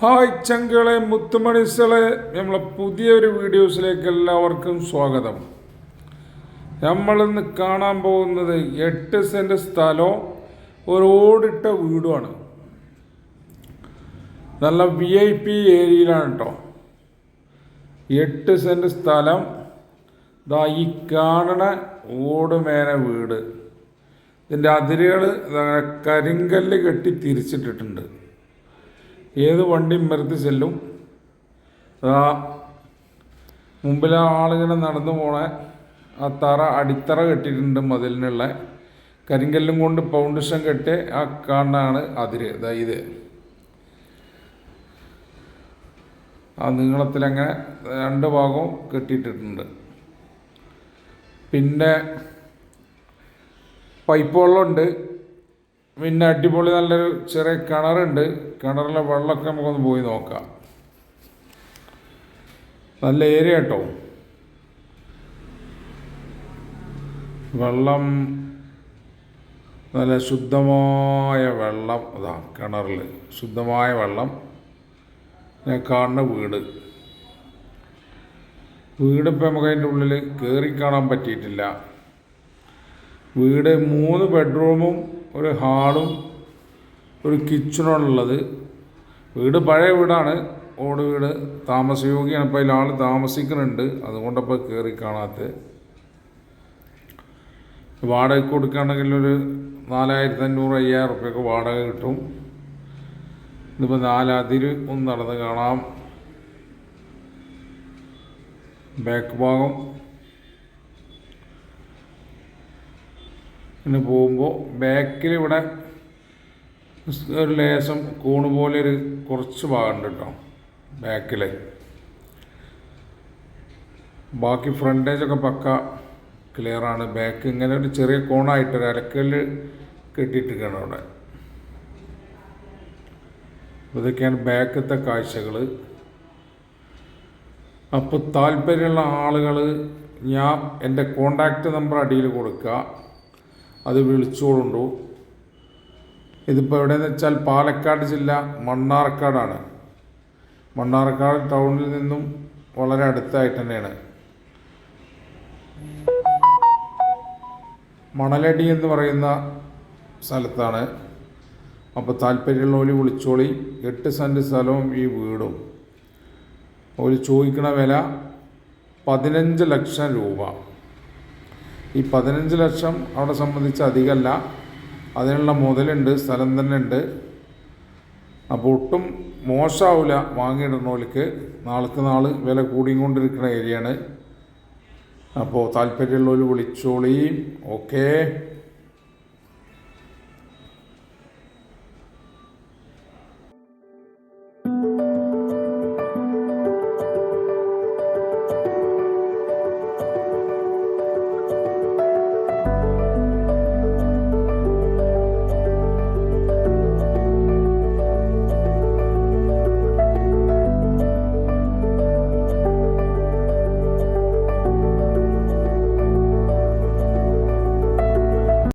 Hi ചങ്കളെ മുത്തുമണിസളെ നമ്മളെ പുതിയൊരു വീഡിയോസിലേക്ക് എല്ലാവർക്കും സ്വാഗതം. നമ്മളിന്ന് കാണാൻ പോകുന്നത് 8 സെൻറ്റ് സ്ഥലവും ഒരു ഓടിട്ട വീടുമാണ്. നല്ല VIP ഏരിയയിലാണ് കേട്ടോ. 8 സെൻറ്റ് സ്ഥലം, ദാ ഈ കാണണ ഓടുമേന വീട്. ഇതിൻ്റെ അതിരുകൾ കരിങ്കല്ല് കെട്ടി തിരിച്ചിട്ടിട്ടുണ്ട്. ഏത് വണ്ടിയും മരത്ത് ചെല്ലും. മുമ്പിലെ ആളിങ്ങനെ നടന്നു പോണ ആ അടിത്തറ കെട്ടിയിട്ടുണ്ട്. മതിലിനുള്ള കരിങ്കല്ലും കൊണ്ട് ഫൗണ്ടേഷൻ കെട്ടി ആ കാണാനാണ് അതിര്. ഇത് ആ നീളത്തിലങ്ങനെ 2 ഭാഗവും കെട്ടിയിട്ടിട്ടുണ്ട്. പിന്നെ പൈപ്പ് വെള്ളമുണ്ട്. പിന്നെ അടിപൊളി നല്ലൊരു ചെറിയ കിണറുണ്ട്. കിണറിലെ വെള്ളമൊക്കെ നമുക്കൊന്ന് പോയി നോക്കാം. നല്ല ഏരിയ കേട്ടോ. വെള്ളം നല്ല ശുദ്ധമായ വെള്ളം. അതാ കിണറിൽ ശുദ്ധമായ വെള്ളം. ഞാൻ കാണുന്ന വീടിപ്പോൾ നമുക്ക് അതിൻ്റെ ഉള്ളിൽ കയറി കാണാൻ പറ്റിയിട്ടില്ല. വീട് 3 ബെഡ്റൂമും ഒരു ഹാളും ഒരു കിച്ചണുള്ളത്. വീട് പഴയ വീടാണ്, ഓട് വീട്, താമസയോഗ്യമാണ്. ഇപ്പോൾ അതിൽ ആൾ താമസിക്കുന്നുണ്ട്, അതുകൊണ്ടപ്പോൾ കയറി കാണാത്ത. വാടക കൊടുക്കുകയാണെങ്കിൽ ഒരു 4500-5000 റുപ്യക്ക് വാടക കിട്ടും. ഇതിപ്പോൾ 4 അതിര് ഒന്ന് നടന്ന് കാണാം. ബാക്ക് ഭാഗം പിന്നെ പോകുമ്പോൾ ബാക്കിൽ ഇവിടെ ഒരു ലേശം കൂണ് പോലെ കുറച്ച് ഭാഗമുണ്ട് കേട്ടോ ബാക്കിൽ. ബാക്കി ഫ്രണ്ടേജൊക്കെ പക്ക ക്ലിയറാണ്. ബാക്ക് ഇങ്ങനെ ഒരു ചെറിയ കോണായിട്ട് ഒരു അരക്കല്ല് കെട്ടിയിട്ടിരിക്കുകയാണ് അവിടെ. ഇതൊക്കെയാണ് ബാക്കത്തെ കാഴ്ചകൾ. അപ്പോൾ താല്പര്യമുള്ള ആളുകൾ ഞാൻ എൻ്റെ കോണ്ടാക്റ്റ് നമ്പർ അടിയിൽ കൊടുക്കുക, അത് വിളിച്ചോളുണ്ടു. ഇതിപ്പോൾ എവിടെയെന്ന് വെച്ചാൽ പാലക്കാട് ജില്ല മണ്ണാർക്കാടാണ്. മണ്ണാർക്കാട് ടൗണിൽ നിന്നും വളരെ അടുത്തായിട്ട് തന്നെയാണ്. മണലടി എന്ന് പറയുന്ന സ്ഥലത്താണ്. അപ്പോൾ താല്പര്യമുള്ളവർ വിളിച്ചോളി. 8 സെൻറ്റ് സ്ഥലവും ഈ വീടും. അവർ ചോദിക്കണ വില 15 ലക്ഷം രൂപ. ഈ 15 ലക്ഷം അവിടെ സംബന്ധിച്ച് അധികമല്ല, അതിനുള്ള മുതലുണ്ട്, സ്ഥലം തന്നെ ഉണ്ട്. അപ്പോൾ ഒട്ടും മോശമാവില്ല വാങ്ങിയിടുന്നവർക്ക്. നാൾക്ക് നാൾ വില കൂടിക്കൊണ്ടിരിക്കുന്ന ഏരിയയാണ്. അപ്പോൾ താല്പര്യമുള്ളവർ വിളിച്ചോളി. ഓക്കേ.